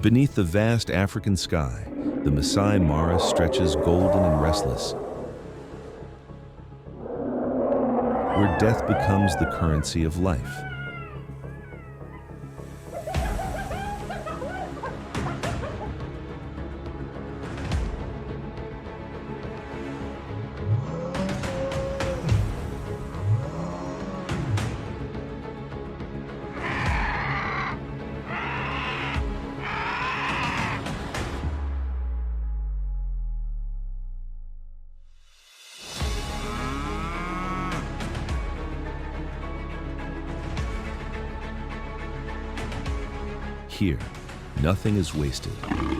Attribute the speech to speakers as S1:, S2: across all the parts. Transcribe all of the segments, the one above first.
S1: Beneath the vast African sky, the Masai Mara stretches golden and restless, where death becomes the currency of life. Here, nothing is wasted.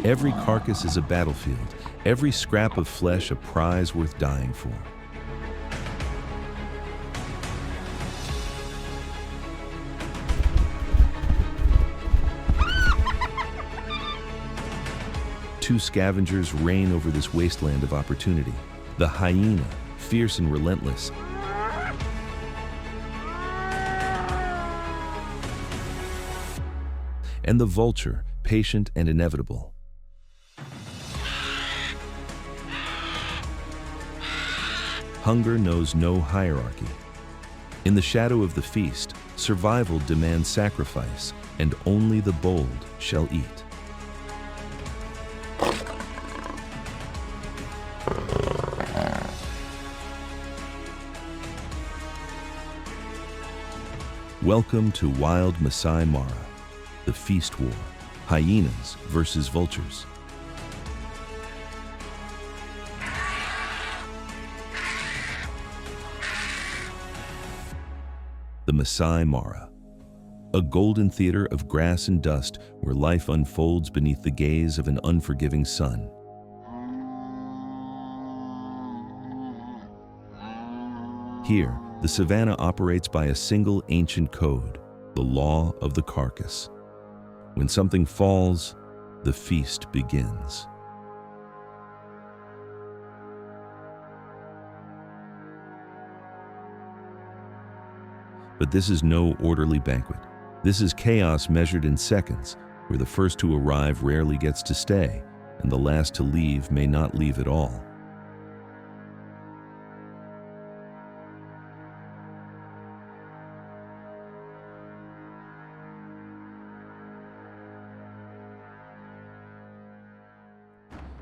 S1: Every carcass is a battlefield, every scrap of flesh a prize worth dying for. Two scavengers reign over this wasteland of opportunity. The hyena, fierce and relentless, and the vulture, patient and inevitable. Hunger knows no hierarchy. In the shadow of the feast, survival demands sacrifice, and only the bold shall eat. Welcome to wild Masai Mara. The feast war, hyenas versus vultures. The Masai Mara, a golden theater of grass and dust where life unfolds beneath the gaze of an unforgiving sun. Here, the savannah operates by a single ancient code, the law of the carcass. When something falls, the feast begins. But this is no orderly banquet. This is chaos measured in seconds, where the first to arrive rarely gets to stay, and the last to leave may not leave at all.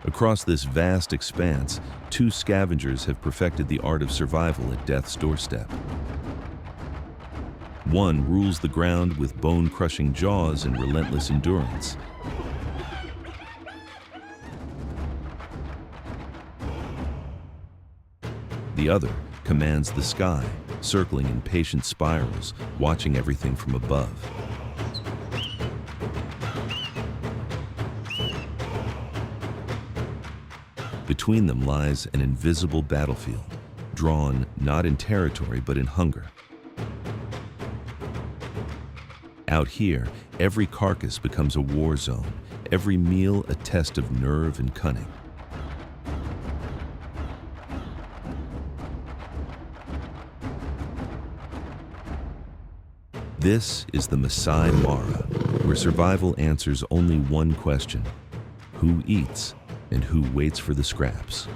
S1: Across this vast expanse, two scavengers have perfected the art of survival at death's doorstep. One rules the ground with bone-crushing jaws and relentless endurance. The other commands the sky, circling in patient spirals, watching everything from above. Between them lies an invisible battlefield, drawn not in territory but in hunger. Out here, every carcass becomes a war zone, every meal a test of nerve and cunning. This is the Masai Mara, where survival answers only one question: who eats and who waits for the scraps?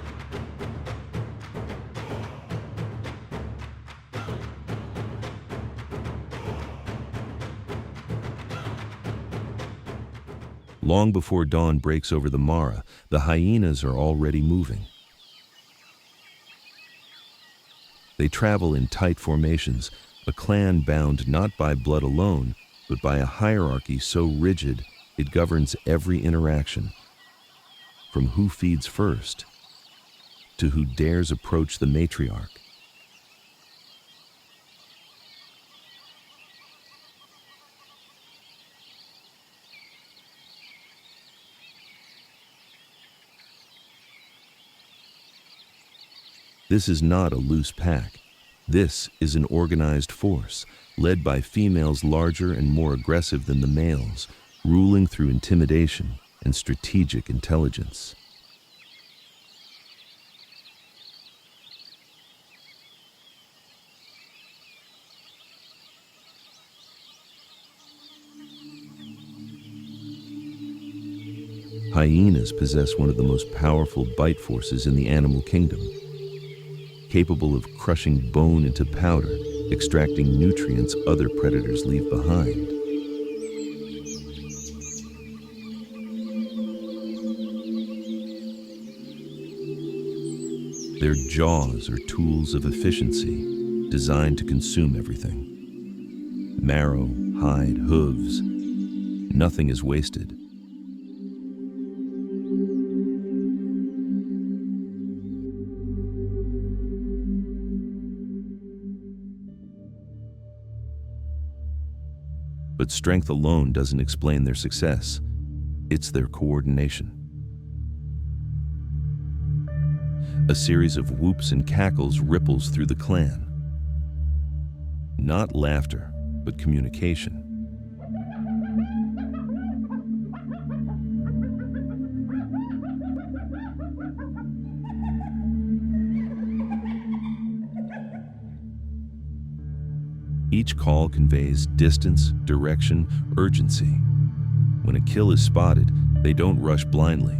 S1: Long before dawn breaks over the Mara, the hyenas are already moving. They travel in tight formations, a clan bound not by blood alone, but by a hierarchy so rigid it governs every interaction, from who feeds first to who dares approach the matriarch. This is not a loose pack. This is an organized force, led by females larger and more aggressive than the males, ruling through intimidation and strategic intelligence. Hyenas possess one of the most powerful bite forces in the animal kingdom, capable of crushing bone into powder, extracting nutrients other predators leave behind. Their jaws are tools of efficiency, designed to consume everything. Marrow, hide, hooves, nothing is wasted. But strength alone doesn't explain their success. It's their coordination. A series of whoops and cackles ripples through the clan. Not laughter, but communication. Each call conveys distance, direction, urgency. When a kill is spotted, they don't rush blindly.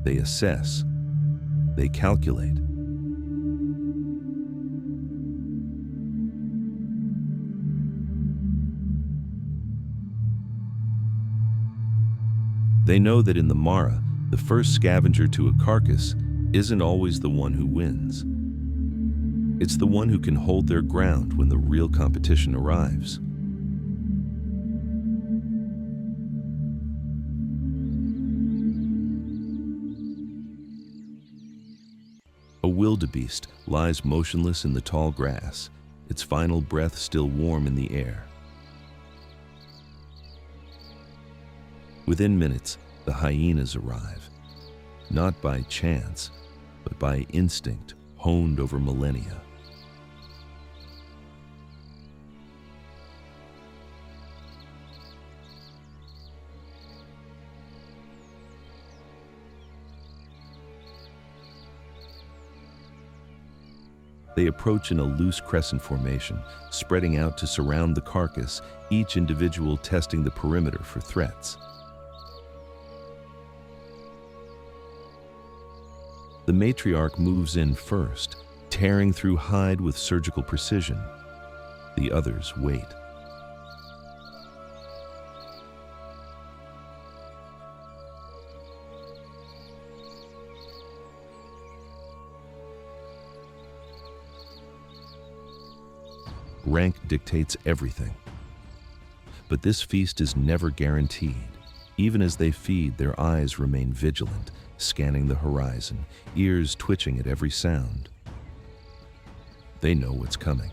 S1: They assess. They calculate. They know that in the Mara, the first scavenger to a carcass isn't always the one who wins. It's the one who can hold their ground when the real competition arrives. A wildebeest lies motionless in the tall grass, its final breath still warm in the air. Within minutes, the hyenas arrive, not by chance, but by instinct honed over millennia. They approach in a loose crescent formation, spreading out to surround the carcass, each individual testing the perimeter for threats. The matriarch moves in first, tearing through hide with surgical precision. The others wait. Rank dictates everything. But this feast is never guaranteed. Even as they feed, their eyes remain vigilant, scanning the horizon, ears twitching at every sound. They know what's coming.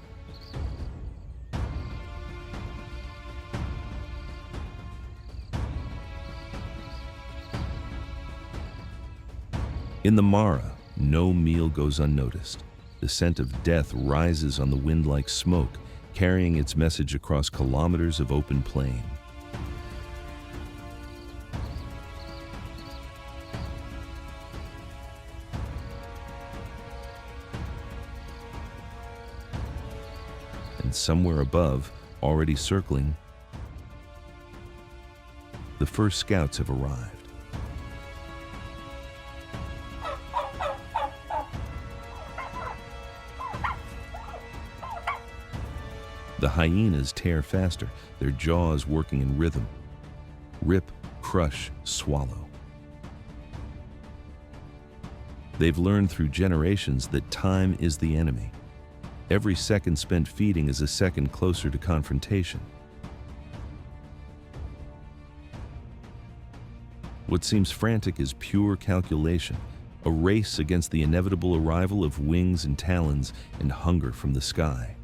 S1: In the Mara, no meal goes unnoticed. The scent of death rises on the wind like smoke, carrying its message across kilometers of open plain. And somewhere above, already circling, the first scouts have arrived. The hyenas tear faster, their jaws working in rhythm. Rip, crush, swallow. They've learned through generations that time is the enemy. Every second spent feeding is a second closer to confrontation. What seems frantic is pure calculation, a race against the inevitable arrival of wings and talons and hunger from the sky.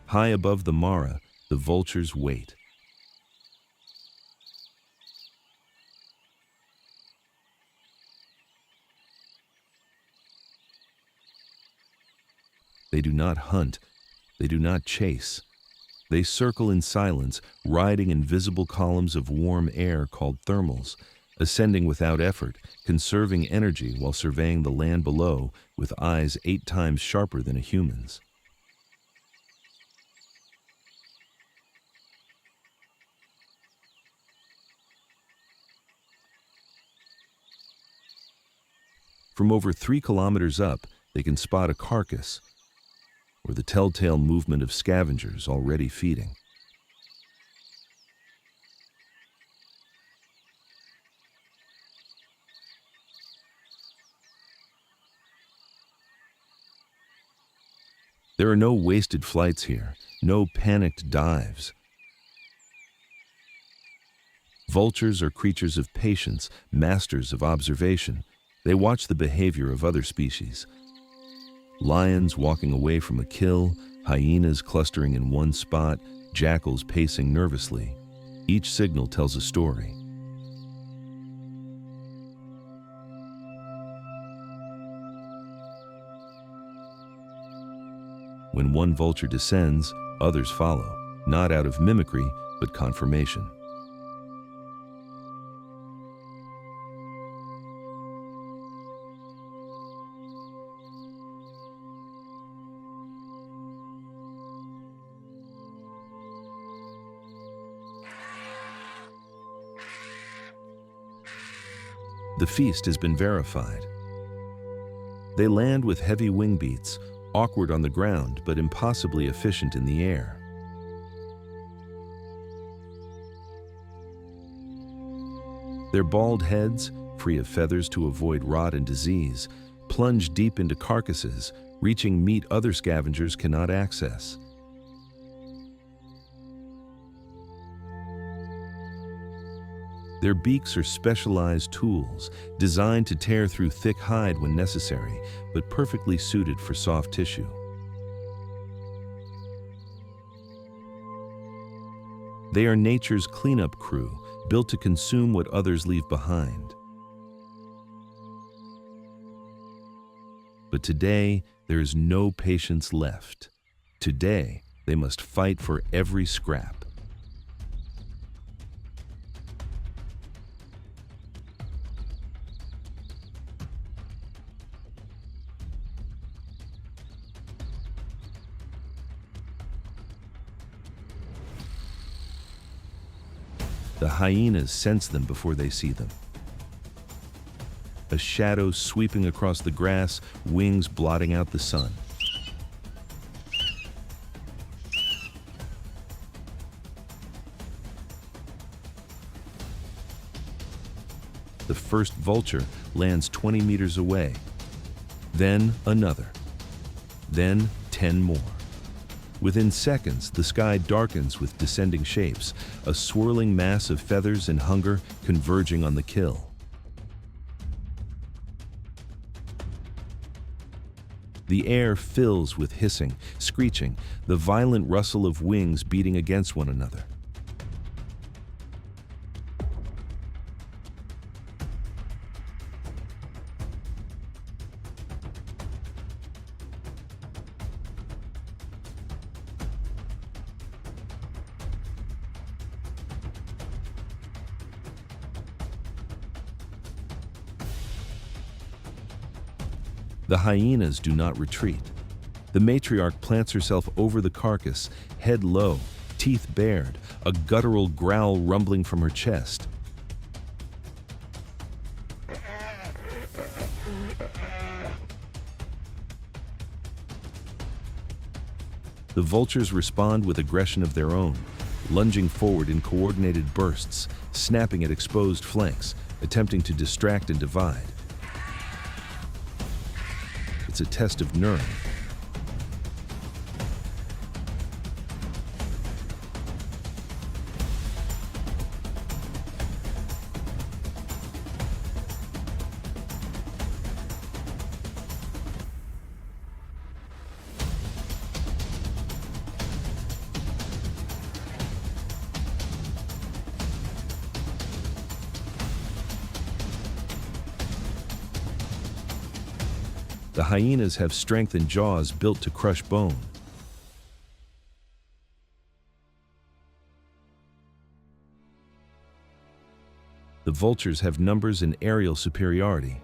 S1: High above the Mara, the vultures wait. They do not hunt, they do not chase. They circle in silence, riding invisible columns of warm air called thermals, ascending without effort, conserving energy while surveying the land below with eyes 8 times sharper than a human's. From over 3 kilometers up, they can spot a carcass, or the telltale movement of scavengers already feeding. There are no wasted flights here, no panicked dives. Vultures are creatures of patience, masters of observation. They watch the behavior of other species. Lions walking away from a kill, hyenas clustering in one spot, jackals pacing nervously. Each signal tells a story. When one vulture descends, others follow, not out of mimicry, but confirmation. The feast has been verified. They land with heavy wing beats, awkward on the ground but impossibly efficient in the air. Their bald heads, free of feathers to avoid rot and disease, plunge deep into carcasses, reaching meat other scavengers cannot access. Their beaks are specialized tools, designed to tear through thick hide when necessary, but perfectly suited for soft tissue. They are nature's cleanup crew, built to consume what others leave behind. But today, there is no patience left. Today, they must fight for every scrap. The hyenas sense them before they see them. A shadow sweeping across the grass, wings blotting out the sun. The first vulture lands 20 meters away, then another, then 10 more. Within seconds, the sky darkens with descending shapes, a swirling mass of feathers and hunger converging on the kill. The air fills with hissing, screeching, the violent rustle of wings beating against one another. The hyenas do not retreat. The matriarch plants herself over the carcass, head low, teeth bared, a guttural growl rumbling from her chest. The vultures respond with aggression of their own, lunging forward in coordinated bursts, snapping at exposed flanks, attempting to distract and divide. It's a test of nerve. The hyenas have strength and jaws built to crush bone. The vultures have numbers and aerial superiority.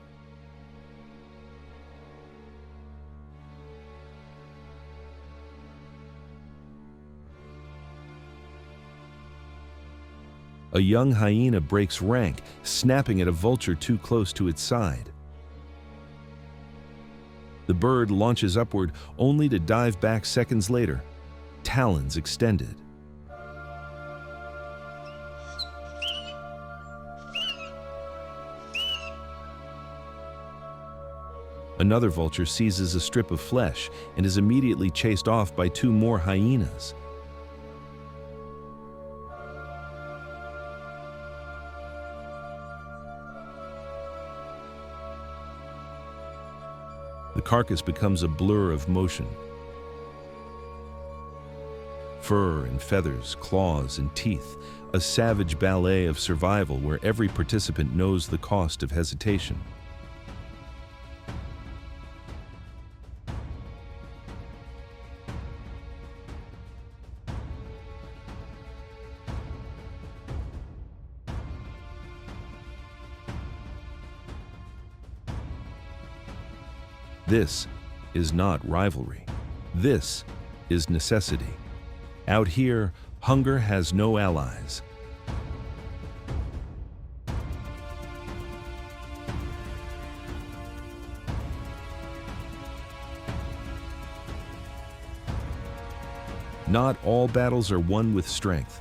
S1: A young hyena breaks rank, snapping at a vulture too close to its side. The bird launches upward only to dive back seconds later, talons extended. Another vulture seizes a strip of flesh and is immediately chased off by two more hyenas. The carcass becomes a blur of motion. Fur and feathers, claws and teeth, a savage ballet of survival where every participant knows the cost of hesitation. This is not rivalry. This is necessity. Out here, hunger has no allies. Not all battles are won with strength.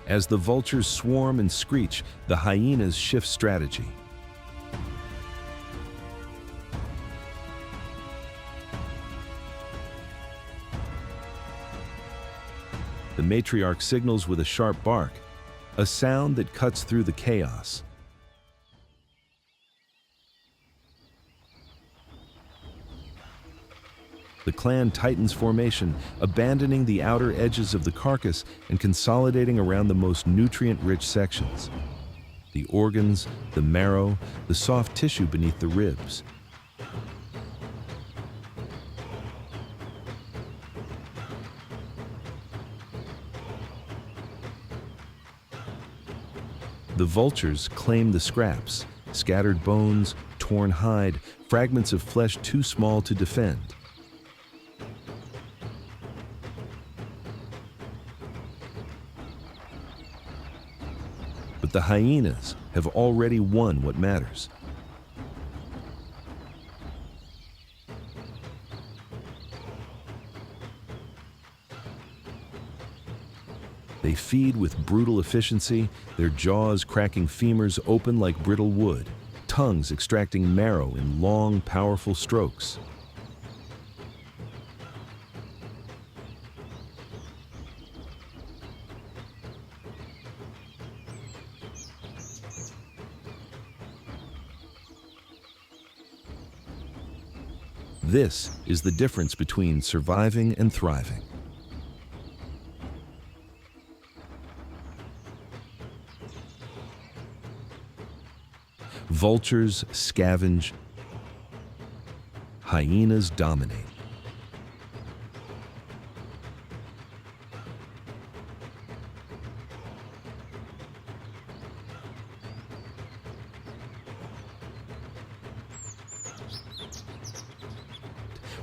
S1: As the vultures swarm and screech, the hyenas shift strategy. The matriarch signals with a sharp bark, a sound that cuts through the chaos. The clan tightens formation, abandoning the outer edges of the carcass and consolidating around the most nutrient-rich sections. The organs, the marrow, the soft tissue beneath the ribs. The vultures claim the scraps, scattered bones, torn hide, fragments of flesh too small to defend. But the hyenas have already won what matters. They feed with brutal efficiency, their jaws cracking femurs open like brittle wood, tongues extracting marrow in long, powerful strokes. This is the difference between surviving and thriving. Vultures scavenge, hyenas dominate.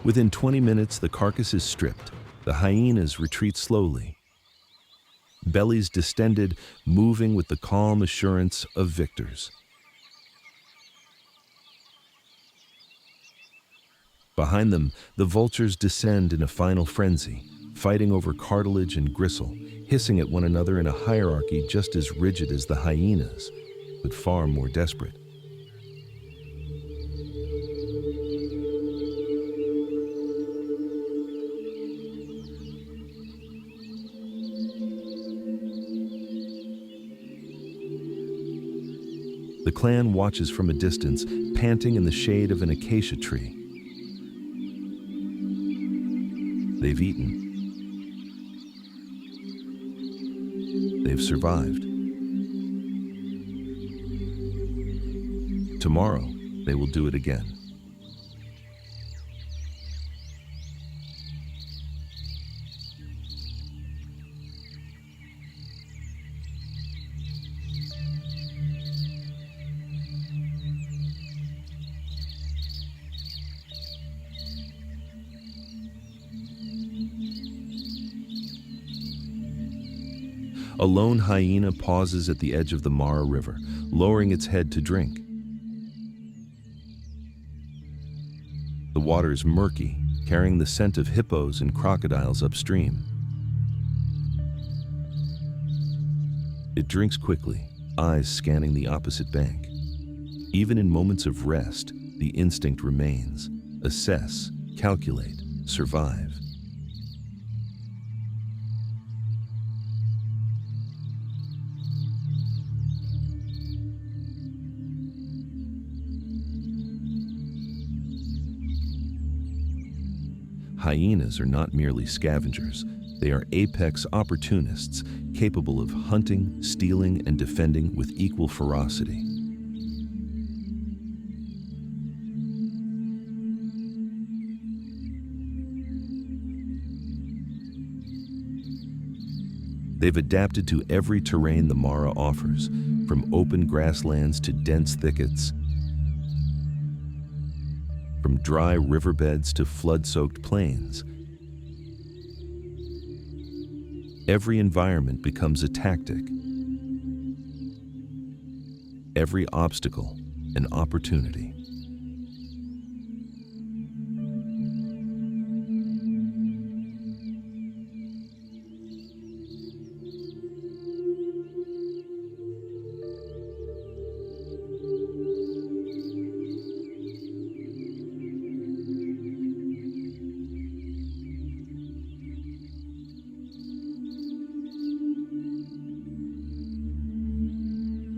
S1: Within 20 minutes, the carcass is stripped. The hyenas retreat slowly, bellies distended, moving with the calm assurance of victors. Behind them, the vultures descend in a final frenzy, fighting over cartilage and gristle, hissing at one another in a hierarchy just as rigid as the hyenas, but far more desperate. The clan watches from a distance, panting in the shade of an acacia tree. They've eaten. They've survived. Tomorrow, they will do it again. A lone hyena pauses at the edge of the Mara River, lowering its head to drink. The water is murky, carrying the scent of hippos and crocodiles upstream. It drinks quickly, eyes scanning the opposite bank. Even in moments of rest, the instinct remains: assess, calculate, survive. Hyenas are not merely scavengers. They are apex opportunists, capable of hunting, stealing, and defending with equal ferocity. They've adapted to every terrain the Mara offers, from open grasslands to dense thickets, from dry riverbeds to flood-soaked plains. Every environment becomes a tactic, every obstacle an opportunity.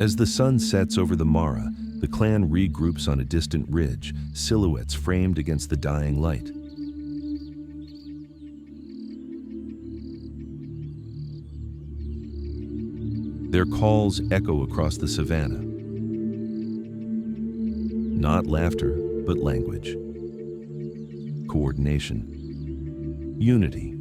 S1: As the sun sets over the Mara, the clan regroups on a distant ridge, silhouettes framed against the dying light. Their calls echo across the savannah. Not laughter, but language. Coordination. Unity.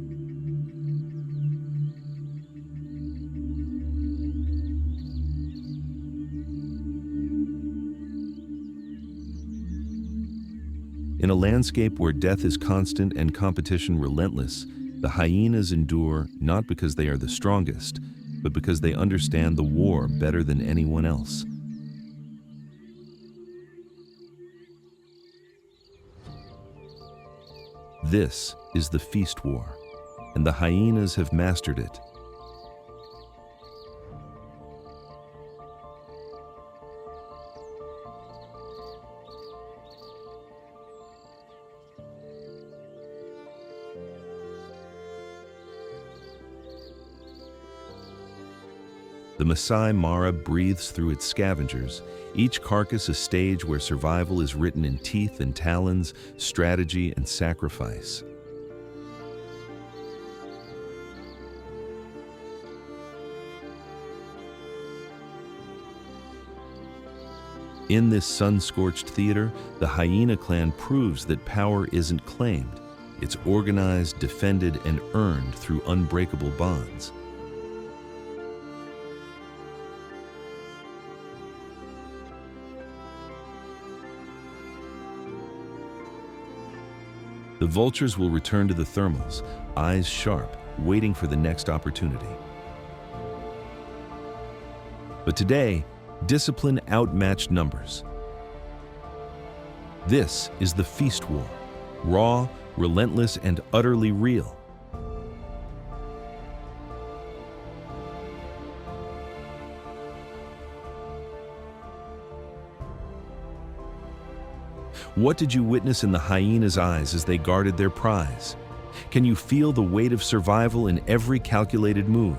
S1: In a landscape where death is constant and competition relentless, the hyenas endure not because they are the strongest, but because they understand the war better than anyone else. This is the feast war, and the hyenas have mastered it. The Masai Mara breathes through its scavengers, each carcass a stage where survival is written in teeth and talons, strategy and sacrifice. In this sun-scorched theater, the hyena clan proves that power isn't claimed. It's organized, defended, and earned through unbreakable bonds. The vultures will return to the thermals, eyes sharp, waiting for the next opportunity. But today, discipline outmatched numbers. This is the feast war, raw, relentless, and utterly real. What did you witness in the hyenas' eyes as they guarded their prize? Can you feel the weight of survival in every calculated move?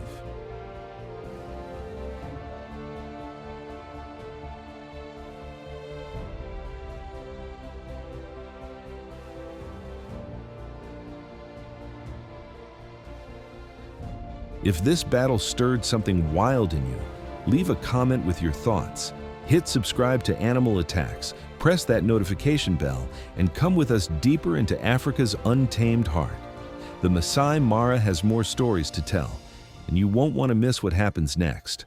S1: If this battle stirred something wild in you, leave a comment with your thoughts. Hit subscribe to Animal Attacks, press that notification bell, and come with us deeper into Africa's untamed heart. The Masai Mara has more stories to tell, and you won't want to miss what happens next.